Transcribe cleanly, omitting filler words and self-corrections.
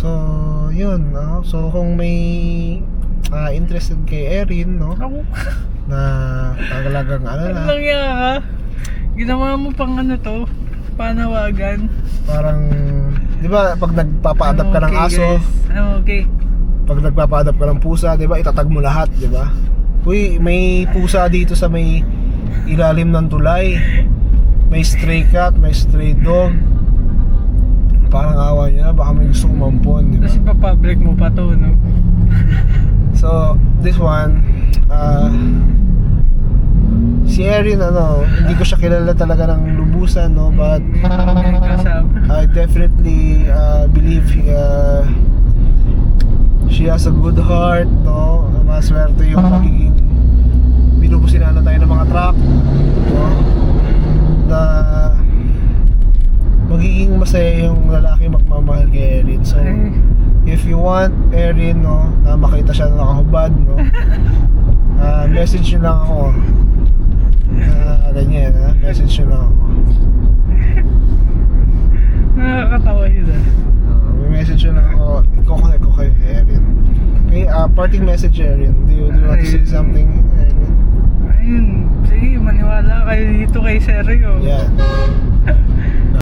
So, yun, no? So, kung may interested kay Erin, no? Ako. Na talagang ano Ano na, lang yan ka? Ginawa mo pang ano to? Panawagan. parang, di ba, pag nagpapa-adapt ka ng Okay, aso, guys. Okay. pag nagpapa-adapt ka ng pusa, di ba, itatag mo lahat, di ba? Uy, may pusa dito sa may ilalim ng tulay. May stray cat, may stray dog. Parang awa niya na, baka may gusto kumampon, di ba? Tapos ipapublic mo pa to, no? So, this one, si Erin, hindi ko siya kilala talaga ng lubusan, no? But May kasama. I definitely believe she has a good heart, no? Maswerte yung magiging binubusinan na tayo ng mga truck, no? Na magiging masaya yung lalaki magmamahal kay Erin. So, if you want Erin, no, na makita siya na nakahubad, no, message nyo lang ako. Ganyan, message nyo lang ako. Nakakatawa yun ah. May message nyo lang ako. I-connect ko kay Erin. Okay, parting message, Erin. Do you want to say something, Erin? Ayun, sige, maniwala kayo dito kay Sergio. Yeah.